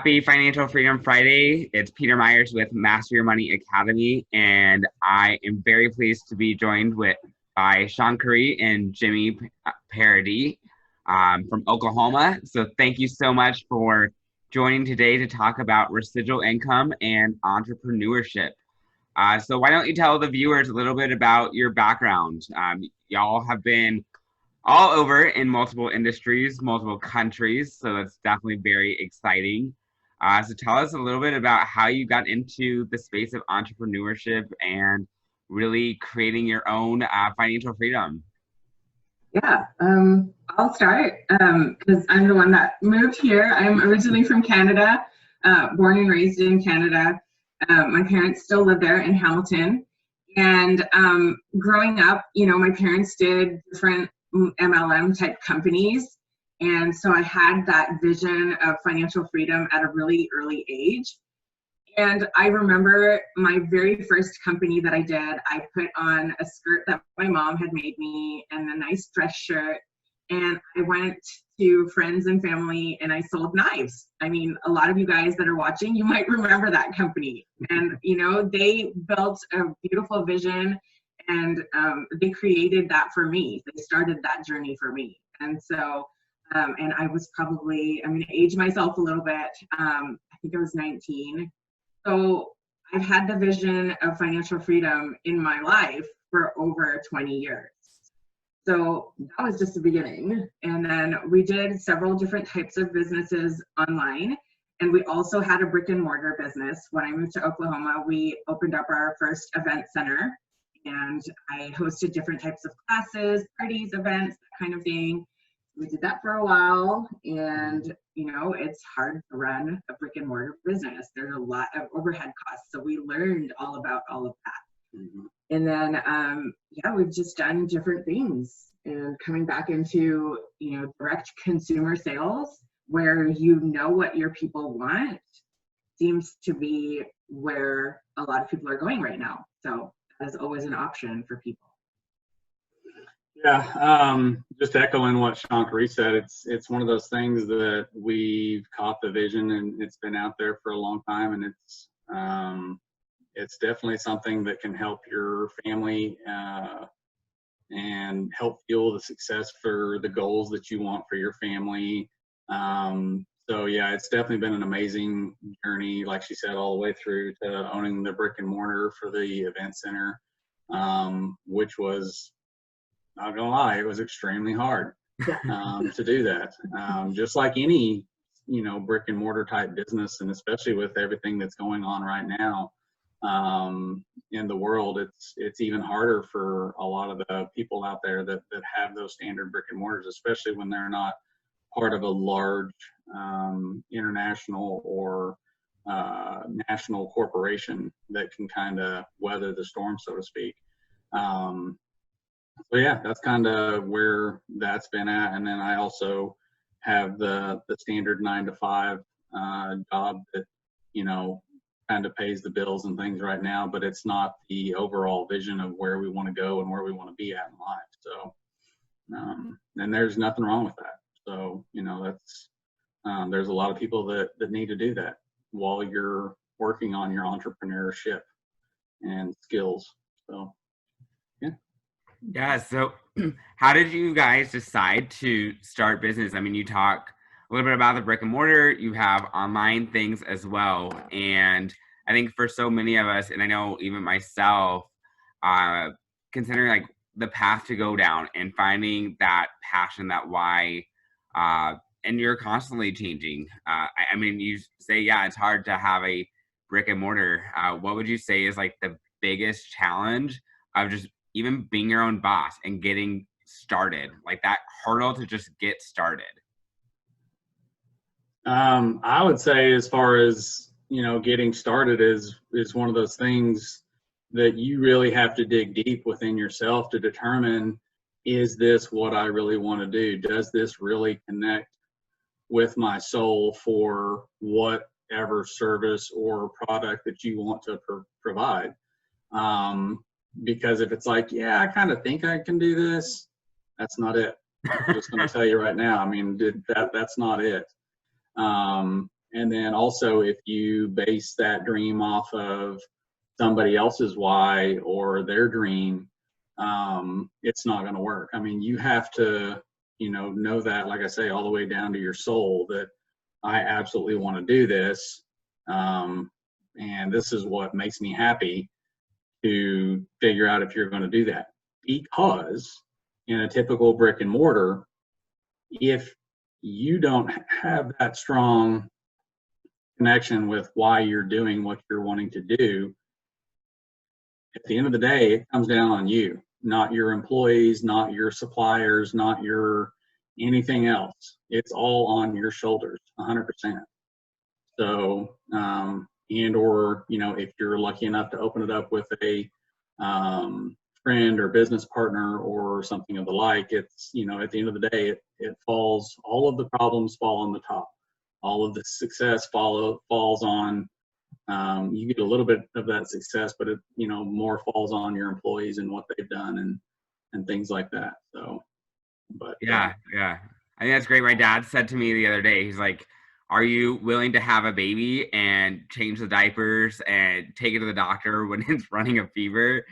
Happy Financial Freedom Friday. It's Peter Myers with Master Your Money Academy, and I am very pleased to be joined by Shankari and Jimmie Paradee from Oklahoma. So thank you so much for joining today to talk about residual income and entrepreneurship. So why don't you tell the viewers a little bit about your background? Y'all have been all over in multiple industries, multiple countries, so that's definitely very exciting. So tell us a little bit about how you got into the space of entrepreneurship and really creating your own financial freedom. Yeah, I'll start because I'm the one that moved here. I'm originally from Canada, born and raised in Canada. My parents still live there in Hamilton. And growing up, my parents did different MLM type companies. And so I had that vision of financial freedom at a really early age. And I remember my very first company that I did, I put on a skirt that my mom had made me and a nice dress shirt. And I went to friends and family and I sold knives. I mean, a lot of you guys that are watching, you might remember that company. And, they built a beautiful vision and they created that for me. They started that journey for me. And so, and I was probably, I'm going to age myself a little bit. I think I was 19. So I've had the vision of financial freedom in my life for over 20 years. So that was just the beginning. And then we did several different types of businesses online. And we also had a brick and mortar business. When I moved to Oklahoma, we opened up our first event center. And I hosted different types of classes, parties, events, that kind of thing. We did that for a while. And, it's hard to run a brick and mortar business. There's a lot of overhead costs. So we learned all about all of that. Mm-hmm. And then, we've just done different things and coming back into, direct consumer sales where what your people want seems to be where a lot of people are going right now. So that is always an option for people. Yeah, just echoing what Shankari said, it's one of those things that we've caught the vision and it's been out there for a long time, and it's definitely something that can help your family and help fuel the success for the goals that you want for your family. So yeah, it's definitely been an amazing journey, like she said, all the way through to owning the brick and mortar for the event center, which was, not gonna lie, it was extremely hard to do that. Just like any, brick and mortar type business, and especially with everything that's going on right now in the world, it's even harder for a lot of the people out there that have those standard brick and mortars, especially when they're not part of a large international or national corporation that can kind of weather the storm, so to speak. So yeah, that's kind of where that's been at. And then I also have the standard 9-to-5 job that, kind of pays the bills and things right now, but it's not the overall vision of where we want to go and where we want to be at in life. So, and there's nothing wrong with that. So, that's, there's a lot of people that need to do that while you're working on your entrepreneurship and skills. So, yeah. Yeah, so how did you guys decide to start business? I mean, you talk a little bit about the brick and mortar, you have online things as well. And I think for so many of us, and I know even myself, considering like the path to go down and finding that passion, that why, and you're constantly changing. I mean, you say, yeah, it's hard to have a brick and mortar. What would you say is like the biggest challenge of just even being your own boss and getting started, like that hurdle to just get started? I would say, as far as, getting started is one of those things that you really have to dig deep within yourself to determine, is this what I really want to do? Does this really connect with my soul for whatever service or product that you want to provide? Because if it's like, yeah, I kind of think I can do this, that's not it. I'm just going to tell you right now. I mean, that's not it. And then also, if you base that dream off of somebody else's why or their dream, it's not going to work. I mean, you have to, know that, like I say, all the way down to your soul, that I absolutely want to do this. And this is what makes me happy, to figure out if you're going to do that. Because in a typical brick and mortar, if you don't have that strong connection with why you're doing what you're wanting to do, at the end of the day, it comes down on you, not your employees, not your suppliers, not your anything else. It's all on your shoulders, 100%. So, and or, if you're lucky enough to open it up with a friend or business partner or something of the like, it's, at the end of the day, it falls, all of the problems fall on the top. All of the success falls on, you get a little bit of that success, but it, more falls on your employees and what they've done and things like that. So, but yeah. I think that's great. My dad said to me the other day, he's like, are you willing to have a baby and change the diapers and take it to the doctor when it's running a fever?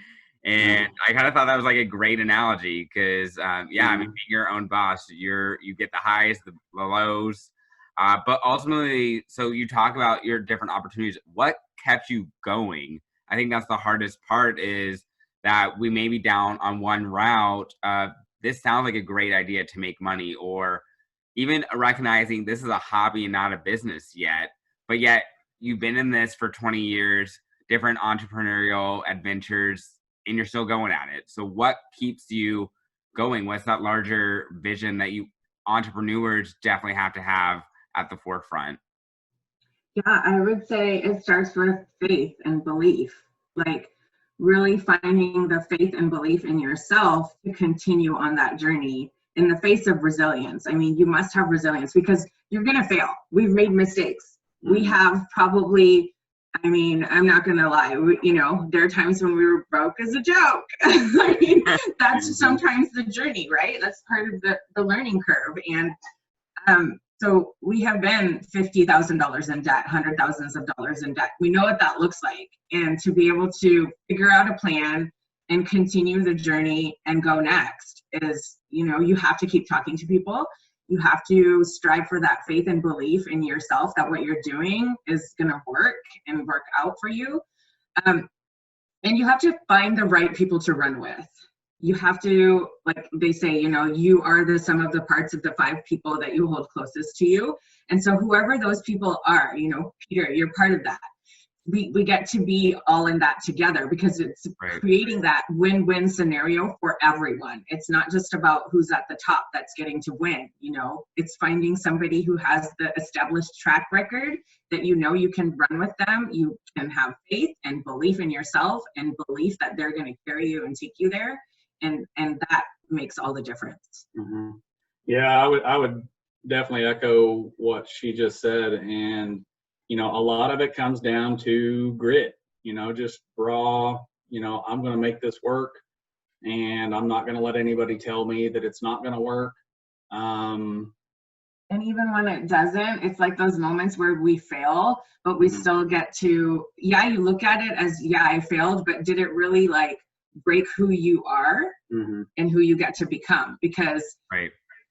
And I kind of thought that was like a great analogy, because I mean, being your own boss, you get the highs, the lows, but ultimately, so you talk about your different opportunities. What kept you going? I think that's the hardest part, is that we may be down on one route. This sounds like a great idea to make money, or even recognizing this is a hobby and not a business yet, but yet you've been in this for 20 years, different entrepreneurial adventures, and you're still going at it. So what keeps you going? What's that larger vision that you entrepreneurs definitely have to have at the forefront? Yeah, I would say it starts with faith and belief. Like, really finding the faith and belief in yourself to continue on that journey in the face of resilience. I mean, you must have resilience, because you're going to fail. We've made mistakes. We have probably, I mean, I'm not going to lie, there are times when we were broke as a joke. I mean, that's sometimes the journey, right? That's part of the learning curve. And so we have been $50,000 in debt, $100,000s of dollars in debt. We know what that looks like. And to be able to figure out a plan and continue the journey and go next is, you have to keep talking to people. You have to strive for that faith and belief in yourself that what you're doing is going to work and work out for you. And you have to find the right people to run with. You have to, like they say, you are the sum of the parts of the 5 people that you hold closest to you. And so whoever those people are, Peter, you're part of that. We get to be all in that together, because it's creating that win-win scenario for everyone. It's not just about who's at the top that's getting to win. It's finding somebody who has the established track record that you can run with them. You can have faith and belief in yourself and belief that they're going to carry you and take you there. And that makes all the difference. Mm-hmm. Yeah, I would definitely echo what she just said. And, a lot of it comes down to grit, just raw, I'm going to make this work, and I'm not going to let anybody tell me that it's not going to work. And even when it doesn't, it's like those moments where we fail, but we still get to, you look at it as, I failed, but did it really break who you are and who you get to become? Because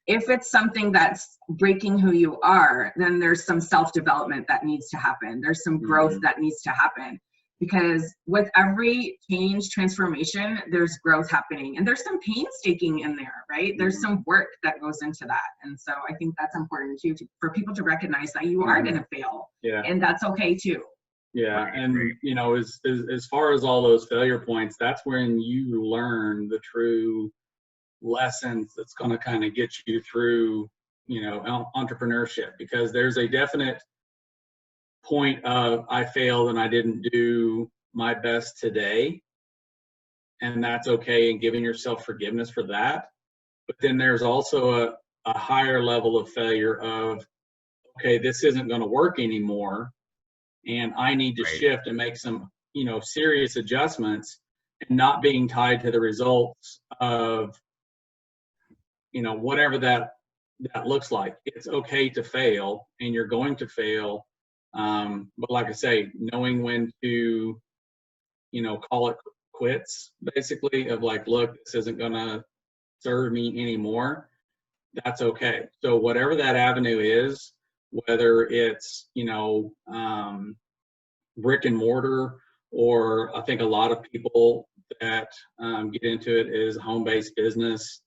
if it's something that's breaking who you are, then there's some self-development that needs to happen. There's some growth that needs to happen, because with every change, transformation, there's growth happening, and there's some painstaking in there, right? There's some work that goes into that. And so I think that's important too, for people to recognize that you are going to fail, and that's okay too. Yeah, and as far as all those failure points, that's when you learn the true lessons that's going to kind of get you through, entrepreneurship, because there's a definite point of, I failed and I didn't do my best today, and that's okay, and giving yourself forgiveness for that. But then there's also a higher level of failure of, okay, this isn't going to work anymore, and I need to shift and make some, serious adjustments, and not being tied to the results of, whatever that looks like. It's okay to fail, and you're going to fail, But like I say, knowing when to, call it quits, basically, of like, look, this isn't going to serve me anymore. That's okay. So whatever that avenue is, whether it's, brick and mortar, or I think a lot of people that get into it is home-based business,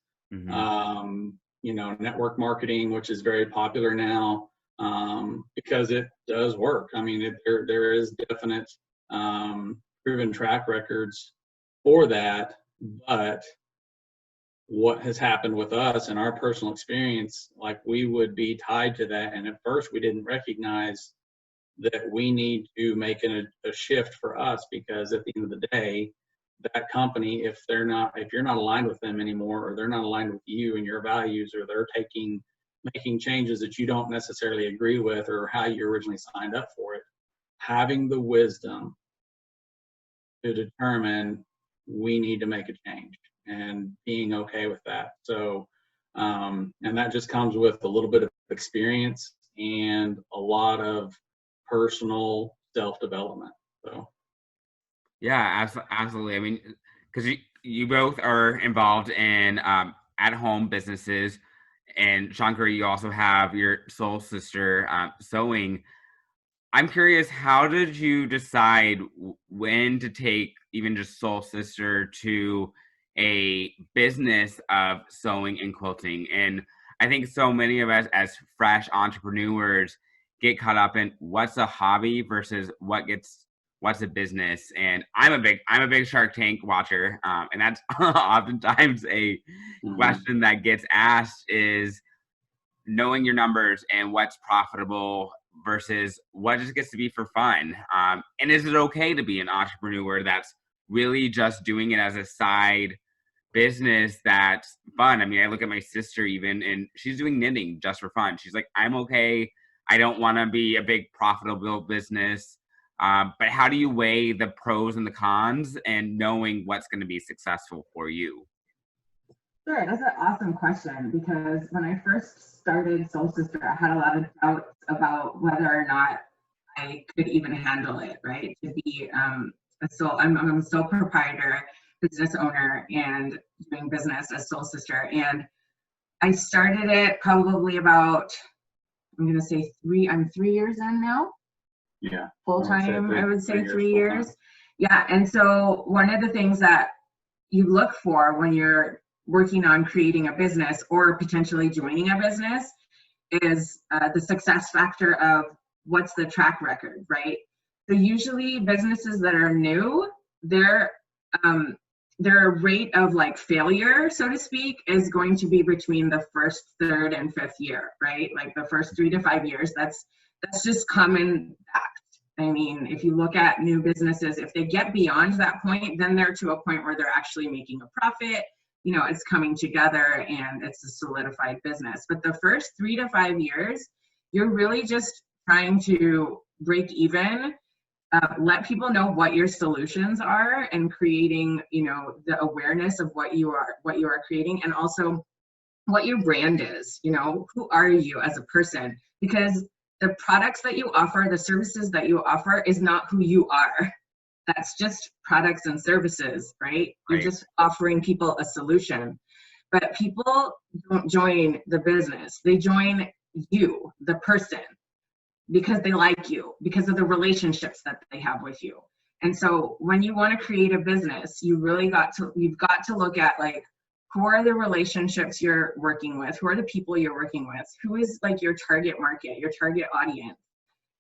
network marketing, which is very popular now, because it does work. I mean, there is definite proven track records for that. But what has happened with us and our personal experience, like, we would be tied to that, and at first we didn't recognize that we need to make a shift for us, because at the end of the day, that company, if you're not aligned with them anymore, or they're not aligned with you and your values, or they're making changes that you don't necessarily agree with, or how you originally signed up for it, having the wisdom to determine we need to make a change, and being okay with that. So, and that just comes with a little bit of experience and a lot of personal self-development. So Yeah, absolutely. I mean, because you both are involved in at-home businesses, and Shankari, you also have your soul sister sewing. I'm curious, how did you decide when to take even just soul sister to a business of sewing and quilting? And I think so many of us as fresh entrepreneurs get caught up in what's a hobby versus what's a business. And I'm a big Shark Tank watcher, and that's oftentimes a question that gets asked, is knowing your numbers and what's profitable versus what just gets to be for fun. And is it okay to be an entrepreneur that's really just doing it as a side business that's fun? I mean, I look at my sister even, and she's doing knitting just for fun. She's like, I'm okay. I don't want to be a big profitable business. But how do you weigh the pros and the cons and knowing what's going to be successful for you? Sure, that's an awesome question, because when I first started Soul Sister, I had a lot of doubts about whether or not I could even handle it, right? To be I'm a sole proprietor, business owner, and doing business as Soul Sister. And I started it probably about, I'm going to say I'm 3 years in now. Yeah. Full time, I would say 3 years. Yeah. And so one of the things that you look for when you're working on creating a business or potentially joining a business is the success factor of what's the track record, right? So usually businesses that are new, their rate of like failure, so to speak, is going to be between the first, third, and fifth year, right? Like the first 3 to 5 years, that's just common fact. I mean, if you look at new businesses, if they get beyond that point, then they're to a point where they're actually making a profit. It's coming together and it's a solidified business. But the first 3 to 5 years, you're really just trying to break even, let people know what your solutions are, and creating, the awareness of what you are creating, and also what your brand is. Who are you as a person? Because the products that you offer, the services that you offer, is not who you are. That's just products and services, right? You're just offering people a solution. But people don't join the business. They join you, the person, because they like you, because of the relationships that they have with you. And so when you want to create a business, you've got to look at, like, who are the relationships you're working with? Who are the people you're working with? Who is like your target market, your target audience?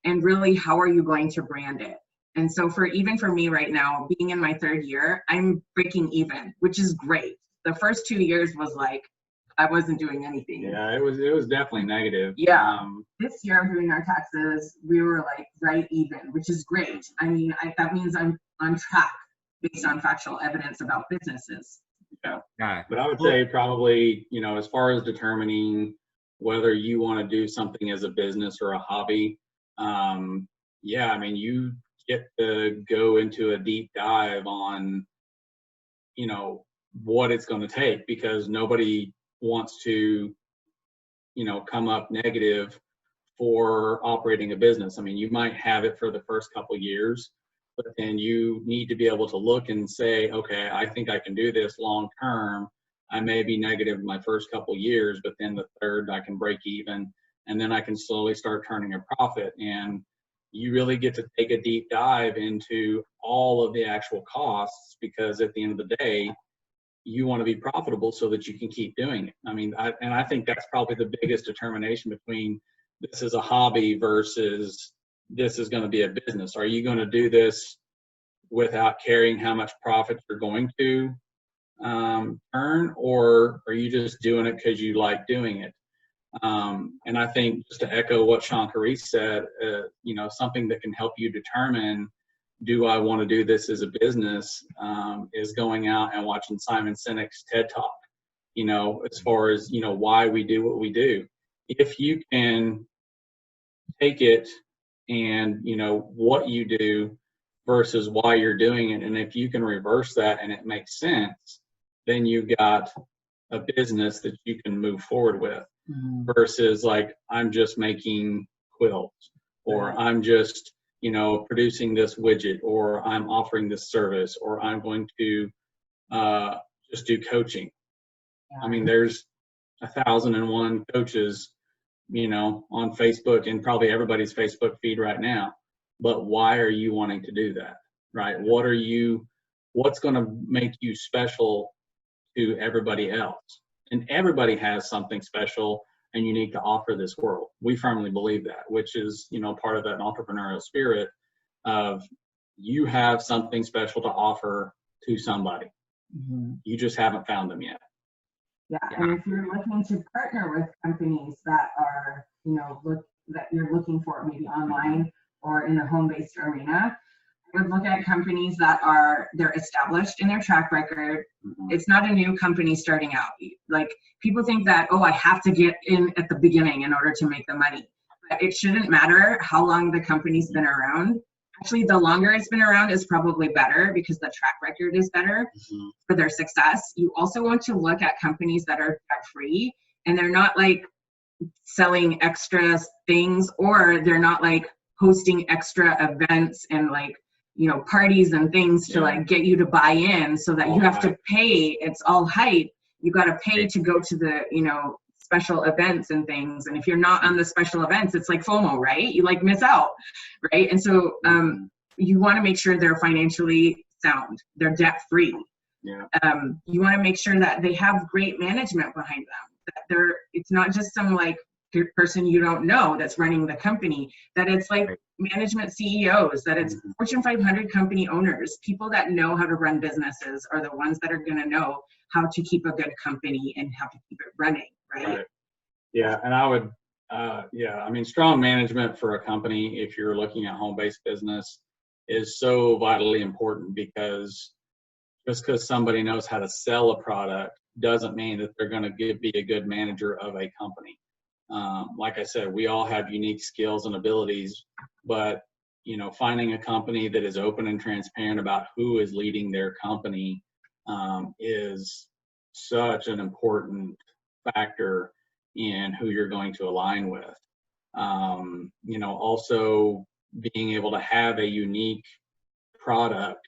And really, how are you going to brand it? And so for me right now, being in my 3rd year, I'm breaking even, which is great. The first 2 years was like, I wasn't doing anything. Yeah, it was definitely negative. Yeah. This year I'm doing our taxes, we were like right even, which is great. I mean, that means I'm on track based on factual evidence about businesses. Yeah. But I would say probably, as far as determining whether you want to do something as a business or a hobby, yeah, I mean, you get to go into a deep dive on, what it's going to take, because nobody wants to, come up negative for operating a business. I mean, you might have it for the first couple years, but then you need to be able to look and say, okay, I think I can do this long term. I may be negative my first couple years, but then the third I can break even, and then I can slowly start turning a profit. And you really get to take a deep dive into all of the actual costs, because at the end of the day, you want to be profitable so that you can keep doing it. I mean, I think that's probably the biggest determination between this is a hobby versus this is going to be a business. Are you going to do this without caring how much profit you're going to earn, or are you just doing it because you like doing it? And I think, just to echo what Shankari said, something that can help you determine, do I want to do this as a business, is going out and watching Simon Sinek's TED Talk, as far as, why we do what we do. If you can take it and, what you do versus why you're doing it, and if you can reverse that and it makes sense, then you've got a business that you can move forward with. Versus like, I'm just making quilts, or I'm just, producing this widget, or I'm offering this service, or I'm going to just do coaching. I mean, there's 1,001 coaches, on Facebook, and probably everybody's Facebook feed right now. But why are you wanting to do that, right? What's going to make you special to everybody else? And everybody has something special and unique to offer this world. We firmly believe that, which is, part of that entrepreneurial spirit of, you have something special to offer to somebody. You just haven't found them yet. Yeah, and if you're looking to partner with companies that are, that you're looking for maybe online or in the home-based arena, I would look at companies that they're established in their track record. It's not a new company starting out. Like, people think that, I have to get in at the beginning in order to make the money. But it shouldn't matter how long the company's been around. Actually, the longer it's been around is probably better, because the track record is better for their success. You also want to look at companies that are debt-free, and they're not like selling extra things, or they're not like hosting extra events and like, parties and things to like get you to buy in, so that you have to pay. It's all hype. You got to pay to go to the, special events and things. And if you're not on the special events, it's like FOMO, right? You like miss out, right? And so you want to make sure they're financially sound, they're debt free. You want to make sure that they have great management behind them, that it's not just some like person you don't know that's running the company, that it's like management CEOs, that it's Fortune 500 company owners. People that know how to run businesses are the ones that are going to know how to keep a good company and how to keep it running, right? Yeah, and I would, I mean, strong management for a company, if you're looking at home-based business, is so vitally important, because just because somebody knows how to sell a product doesn't mean that they're going to be a good manager of a company. Like I said, we all have unique skills and abilities, but finding a company that is open and transparent about who is leading their company is such an important factor in who you're going to align with. Also being able to have a unique product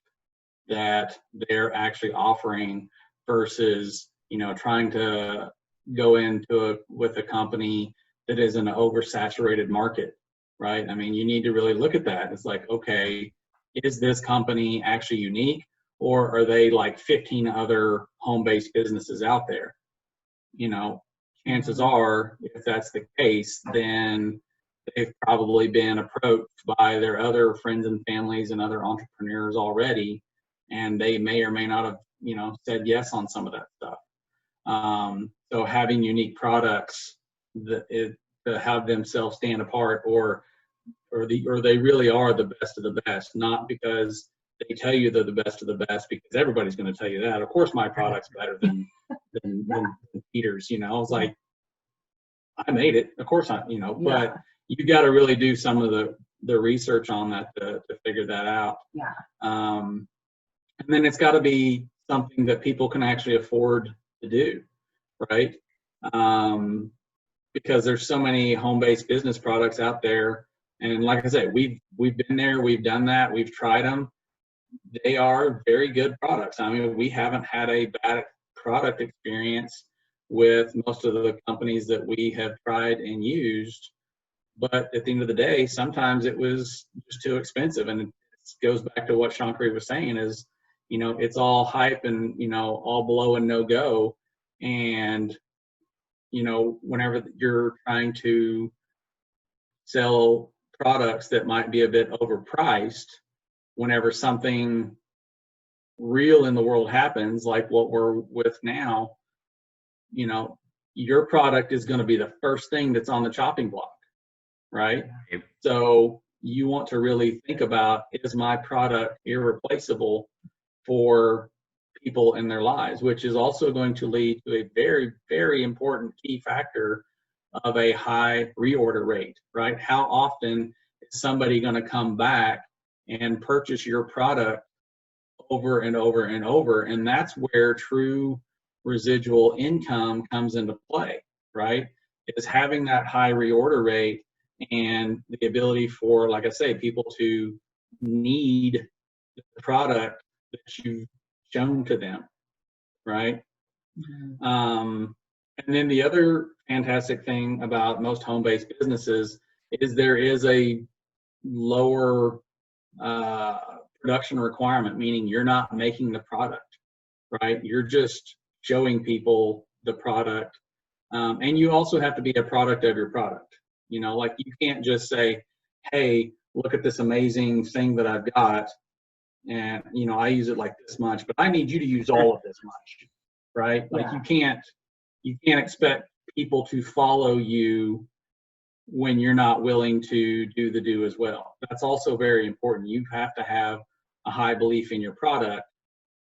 that they're actually offering versus, trying to go into with a company that is an oversaturated market, right? I mean, you need to really look at that. It's like, okay, is this company actually unique, or are they like 15 other home-based businesses out there? Chances are, if that's the case, then they've probably been approached by their other friends and families and other entrepreneurs already, and they may or may not have, said yes on some of that stuff. So having unique products to have themselves stand apart, or they really are the best of the best, not because they tell you they're the best of the best, because everybody's going to tell you that. Of course, my product's better than Peter's. It's like, I made it. Of course, but you got to really do some of the research on that to figure that out. And then it's got to be something that people can actually afford to do, right? because there's so many home-based business products out there. And like I said, we've been there, we've done that, we've tried them. They are very good products. I mean, we haven't had a bad product experience with most of the companies that we have tried and used. But at the end of the day, sometimes it was just too expensive. And it goes back to what Shankari was saying is, you know, it's all hype and, you know, all blow and no go. And, you know, whenever you're trying to sell products that might be a bit overpriced, whenever something real in the world happens, like what we're with now, you know, your product is going to be the first thing that's on the chopping block, right? Yep. So you want to really think about, is my product irreplaceable for people in their lives, which is also going to lead to a very, very important key factor of a high reorder rate, right? How often is somebody going to come back and purchase your product over and over and over? And that's where true residual income comes into play, right? Is having that high reorder rate and the ability for, like I say, people to need the product that you've shown to them, right? And then the other fantastic thing about most home-based businesses is there is a lower production requirement, meaning you're not making the product, right? You're just showing people the product. And you also have to be a product of your product. You know, like you can't just say, hey, look at this amazing thing that I've got, and, you know, I use it like this much, but I need you to use all of this much, right? Like you can't expect people to follow you when you're not willing to do as well. That's also very important. You have to have a high belief in your product,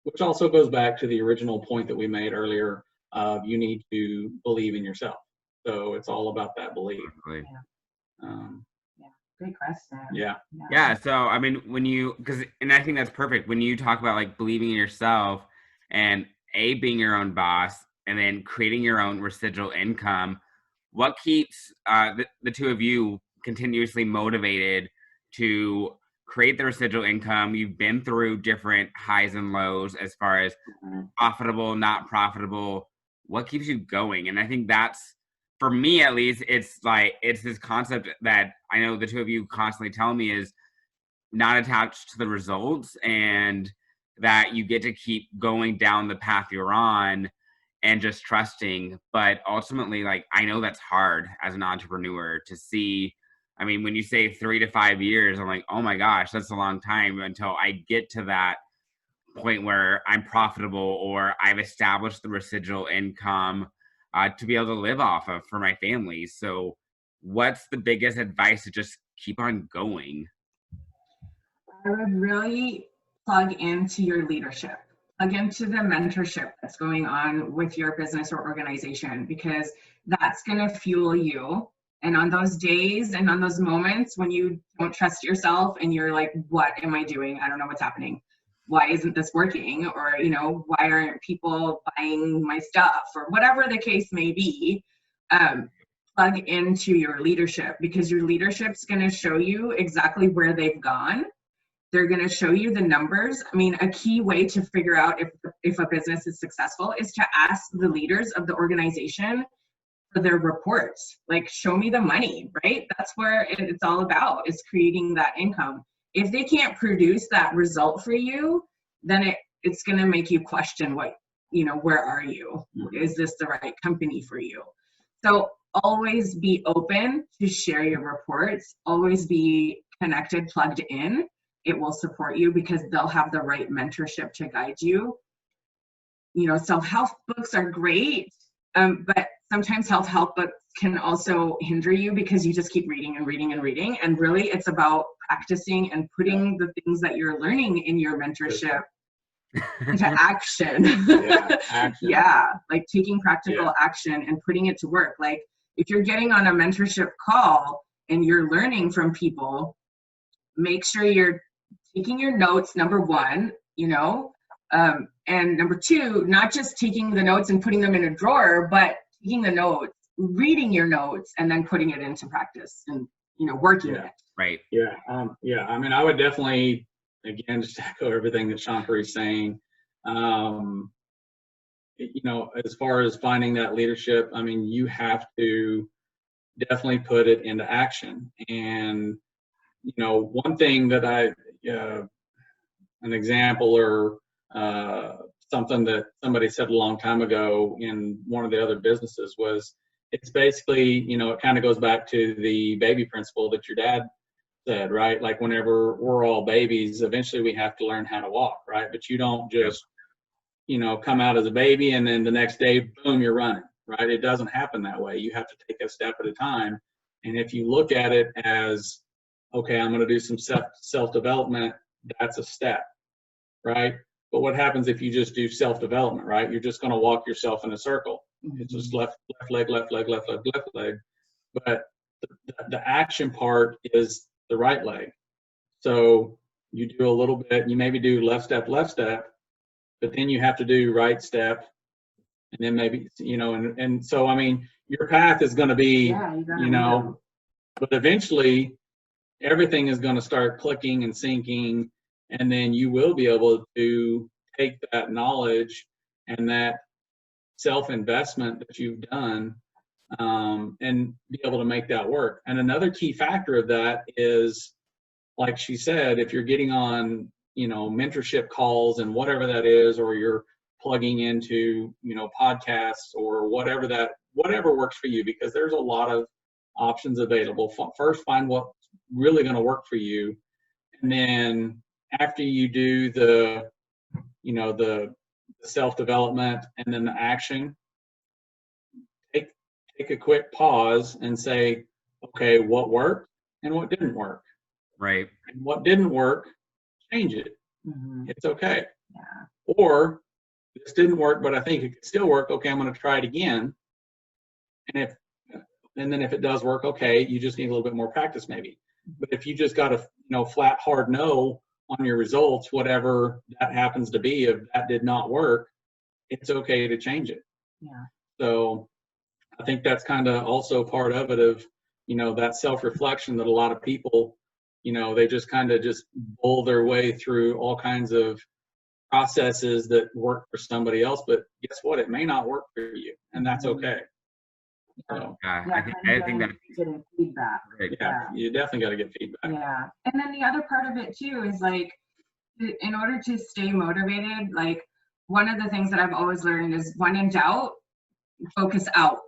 which also goes back to the original point that we made earlier of you need to believe in yourself. So it's all about that belief. Great question. Yeah. So, I mean, and I think that's perfect. When you talk about like believing in yourself and being your own boss and then creating your own residual income, what keeps the two of you continuously motivated to create the residual income? You've been through different highs and lows as far as profitable, not profitable. What keeps you going? And I think that's, for me at least, it's this concept that I know the two of you constantly tell me is not attached to the results, and that you get to keep going down the path you're on and just trusting. But ultimately, like, I know that's hard as an entrepreneur to see. I mean, when you say 3 to 5 years, I'm like, oh my gosh, that's a long time until I get to that point where I'm profitable or I've established the residual income to be able to live off of for my family. So what's the biggest advice to just keep on going? I would really plug into your leadership, plug into the mentorship that's going on with your business or organization, because that's going to fuel you. And on those days and on those moments when you don't trust yourself and you're like, what am I doing? I don't know what's happening. Why isn't this working? Or, you know, why aren't people buying my stuff? Or whatever the case may be, plug into your leadership, because your leadership's going to show you exactly where they've gone. They're going to show you the numbers. I mean, a key way to figure out if a business is successful is to ask the leaders of the organization for their reports. Like, show me the money, right? That's where it's all about, is creating that income. If they can't produce that result for you, then it's going to make you question where are you? Is this the right company for you? So always be open to share your reports. Always be connected, plugged in. It will support you because they'll have the right mentorship to guide you. You know, self-help books are great, but sometimes self-help books can also hinder you because you just keep reading and reading and reading. And really, it's about practicing and putting the things that you're learning in your mentorship into action. Yeah, like taking practical action and putting it to work. Like, if you're getting on a mentorship call and you're learning from people, make sure you're taking your notes, number one, and number two, not just taking the notes and putting them in a drawer, but taking the notes reading your notes and then putting it into practice and, working it. Right. Yeah. I mean, I would definitely, again, just echo everything that Shankari's saying. As far as finding that leadership, I mean, you have to definitely put it into action. And, one thing that an example or something that somebody said a long time ago in one of the other businesses was, it's basically, it kind of goes back to the baby principle that your dad said, right? Like whenever we're all babies, eventually we have to learn how to walk, right? But you don't just, come out as a baby and then the next day, boom, you're running, right? It doesn't happen that way. You have to take a step at a time. And if you look at it as, okay, I'm going to do some self-development, that's a step, right? But what happens if you just do self-development, right? You're just going to walk yourself in a circle. It's just left leg, left leg, left leg, left leg. But the action part is the right leg. So you do a little bit, you maybe do left step, but then you have to do right step. And then maybe, and so, I mean, your path is going to be, but eventually everything is going to start clicking and syncing. And then you will be able to take that knowledge and that self-investment that you've done and be able to make that work. And another key factor of that is, like she said, if you're getting on, mentorship calls and whatever that is, or you're plugging into, podcasts or whatever works for you, because there's a lot of options available. First, find what's really going to work for you. And then after you do the self-development and then the action, take a quick pause and say, okay, what worked and what didn't work? Right. And what didn't work, change it. It's okay. Yeah. Or this didn't work, but I think it could still work. Okay, I'm going to try it again. And then if it does work, okay, you just need a little bit more practice maybe. But if you just got a flat hard no on your results, whatever that happens to be, if that did not work, it's okay to change it. Yeah. So I think that's kind of also part of it, of that self-reflection that a lot of people, they just kind of just bull their way through all kinds of processes that work for somebody else, but guess what? It may not work for you, and that's okay. So, I think that's getting feedback. You definitely got to get feedback. Yeah. And then the other part of it too is, like, in order to stay motivated, like, one of the things that I've always learned is, when in doubt, focus out.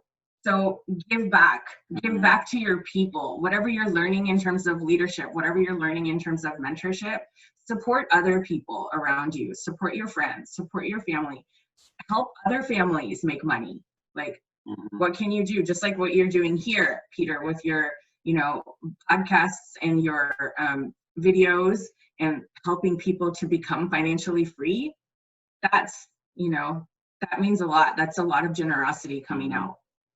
So give back to your people. Whatever you're learning in terms of leadership, whatever you're learning in terms of mentorship, support other people around you, support your friends, support your family, help other families make money. Like, what can you do? Just like what you're doing here, Peter, with your, podcasts and your videos and helping people to become financially free. That's, that means a lot. That's a lot of generosity coming out.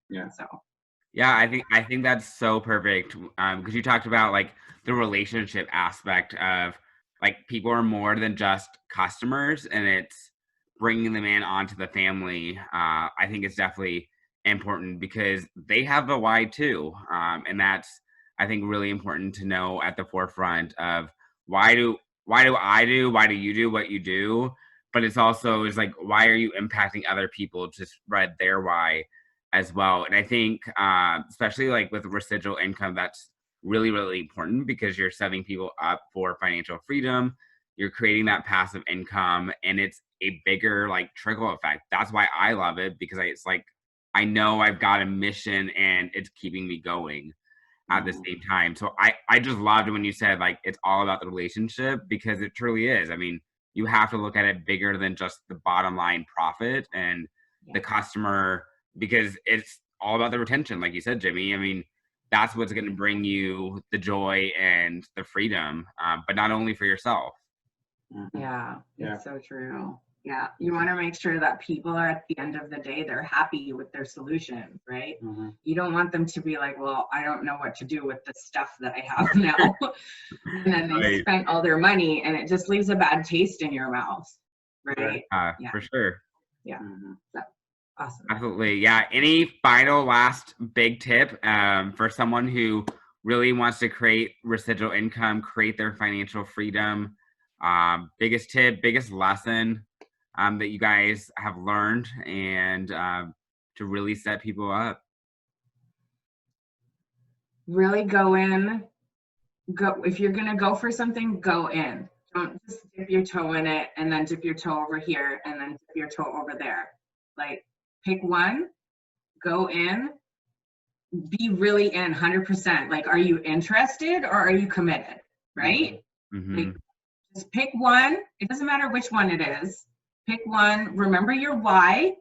Yeah. So. Yeah, I think that's so perfect, because you talked about, like, the relationship aspect of, like, people are more than just customers, and it's bringing them in onto the family. I think it's definitely important because they have a why too, and that's, I think, really important to know at the forefront of why do you do what you do, but it's also is like, why are you impacting other people to spread their why as well. And I think especially like with residual income, that's really, really important, because you're setting people up for financial freedom. You're creating that passive income, and it's a bigger, like, trickle effect. That's why I love it, because it's like, I know I've got a mission and it's keeping me going at the same time. So I just loved when you said, like, it's all about the relationship, because it truly is. I mean, you have to look at it bigger than just the bottom line profit and the customer, because it's all about the retention, like you said, Jimmie. I mean, that's what's going to bring you the joy and the freedom, but not only for yourself. Yeah, it's so true. Yeah, you want to make sure that people are, at the end of the day, they're happy with their solution, right? You don't want them to be like, well, I don't know what to do with the stuff that I have now. And then they spent all their money, and it just leaves a bad taste in your mouth, right? For sure. Yeah. So, Awesome. Absolutely. Yeah. Any final last big tip for someone who really wants to create residual income, create their financial freedom? Biggest tip, biggest lesson that you guys have learned and to really set people up? Really go in. If you're going to go for something, go in. Don't just dip your toe in it and then dip your toe over here and then dip your toe over there. Like, pick one, go in, be really in 100%. Like, are you interested or are you committed? Right? Mm-hmm. Like, just pick one. It doesn't matter which one it is. Pick one. Remember your why.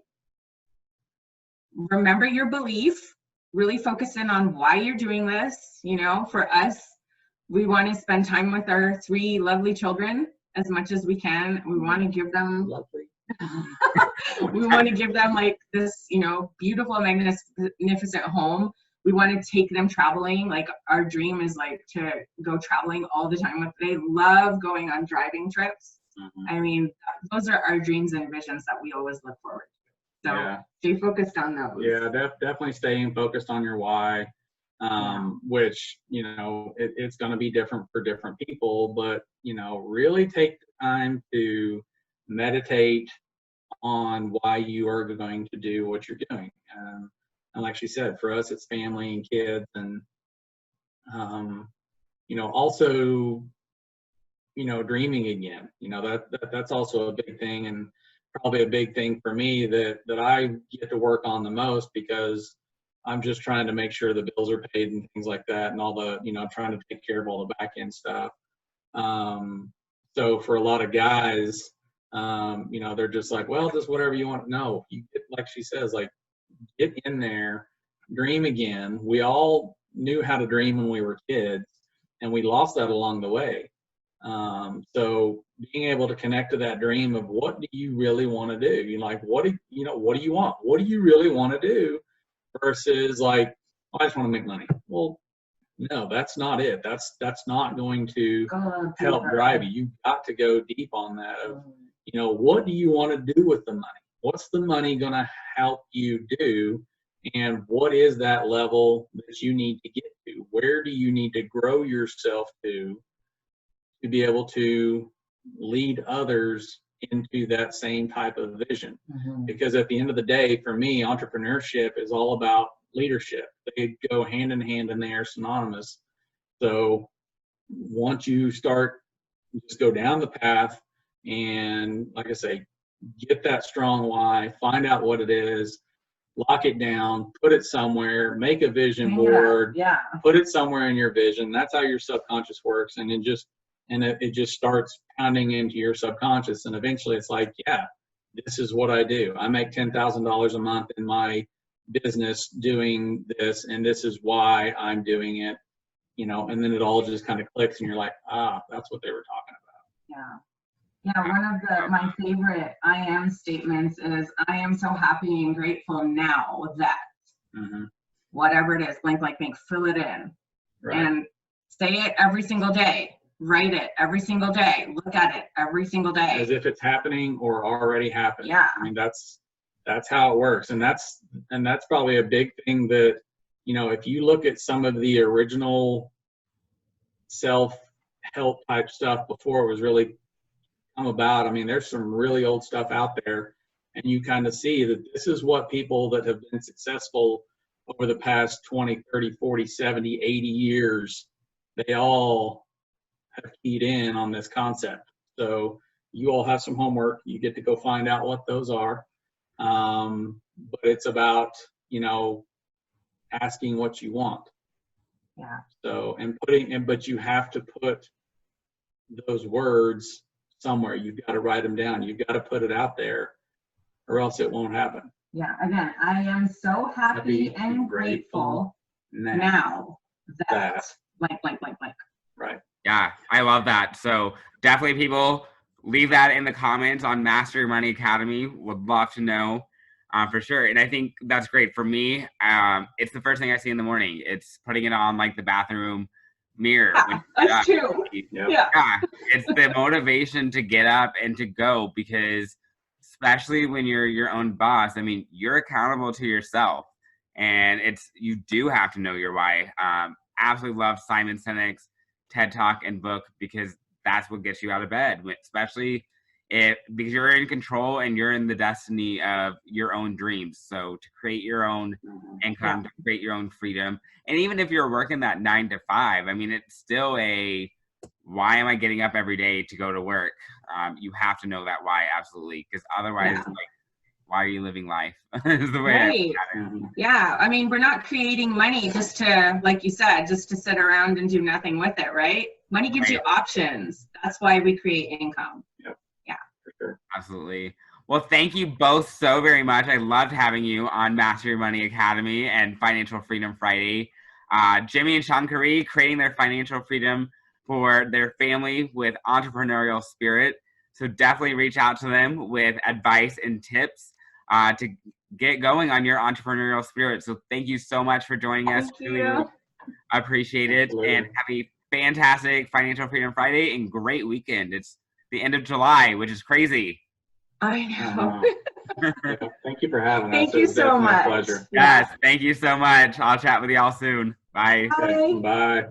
Remember your belief. Really focus in on why you're doing this. You know, for us, we want to spend time with our 3 lovely children as much as we can. We want to give them Lovely. we want to give them like this, you know, beautiful, magnificent home. We want to take them traveling. Like, our dream is like to go traveling all the time. They love going on driving trips. I mean, those are our dreams and visions that we always look forward to. So stay focused on those. Yeah, definitely staying focused on your why. Which, you know, it's going to be different for different people, but, you know, really take the time to meditate on why you are going to do what you're doing. And like she said, for us, it's family and kids, and, you know, also, you know, dreaming again. You know, that's also a big thing, and probably a big thing for me that I get to work on the most, because I'm just trying to make sure the bills are paid and things like that, and all the, you know, trying to take care of all the back end stuff. So for a lot of guys, you know, they're just like, well, just whatever you want. No, you get, like she says, like, get in there, dream again. We all knew how to dream when we were kids, and we lost that along the way. So being able to connect to that dream of what do you really want to do? You know, like, what do you want? What do you really want to do? Versus like, oh, I just want to make money. Well, no, that's not it. That's not going to help drive you. You've got to go deep on that. Of, you know, what do you want to do with the money? What's the money going to help you do? And what is that level that you need to get to? Where do you need to grow yourself to be able to lead others into that same type of vision? Because at the end of the day, for me, entrepreneurship is all about leadership. They go hand in hand and they are synonymous. So once you start, just go down the path and, like I say, get that strong why, find out what it is, lock it down, put it somewhere, make a vision board, put it somewhere in your vision. That's how your subconscious works. And it just starts pounding into your subconscious, and eventually it's like, yeah, this is what I do. I make $10,000 a month in my business doing this, and this is why I'm doing it, you know, and then it all just kind of clicks, and you're like, that's what they were talking about. One of my favorite I am statements is, I am so happy and grateful now that whatever it is, blank, fill it in. And say it every single day. Write it every single day. Look at it every single day. As if it's happening or already happened. Yeah. I mean, that's how it works. And that's probably a big thing that, you know, if you look at some of the original self-help type stuff before it was really come about, I mean, there's some really old stuff out there, and you kind of see that this is what people that have been successful over the past 20, 30, 40, 70, 80 years, they all have keyed in on this concept. So you all have some homework. You get to go find out what those are. But it's about, you know, asking what you want. Yeah. So, but you have to put those words somewhere. You've got to write them down. You've got to put it out there, or else it won't happen. Yeah. Again, I am so happy and grateful now that blank. Right. Yeah, I love that. So definitely, people, leave that in the comments on Master Your Money Academy. Would love to know for sure. And I think that's great. For me, it's the first thing I see in the morning. It's putting it on like the bathroom mirror. Us too. Yeah, it's the motivation to get up and to go, because especially when you're your own boss. I mean, you're accountable to yourself, and you do have to know your why. Absolutely love Simon Sinek's TED Talk and book, because that's what gets you out of bed, especially because you're in control and you're in the destiny of your own dreams. So to create your own income, to create your own freedom, and even if you're working that 9 to 5, I mean, it's still why am I getting up every day to go to work? You have to know that why, absolutely, because otherwise, like, why are you living life? Is the way. Right. Yeah. I mean, we're not creating money just to, like you said, just to sit around and do nothing with it, right? Money gives you options. That's why we create income. Yep. Yeah. For sure. Absolutely. Well, thank you both so very much. I loved having you on Master Your Money Academy and Financial Freedom Friday. Jimmie and Shankari creating their financial freedom for their family with entrepreneurial spirit. So definitely reach out to them with advice and tips to get going on your entrepreneurial spirit. So thank you so much for joining us. Really appreciate it. Absolutely. And have a fantastic Financial Freedom Friday and great weekend. It's the end of July, which is crazy. I know. Yeah, thank you for having us. Thank you so much. A pleasure. Yes, thank you so much. I'll chat with y'all soon. Bye. Bye. Bye.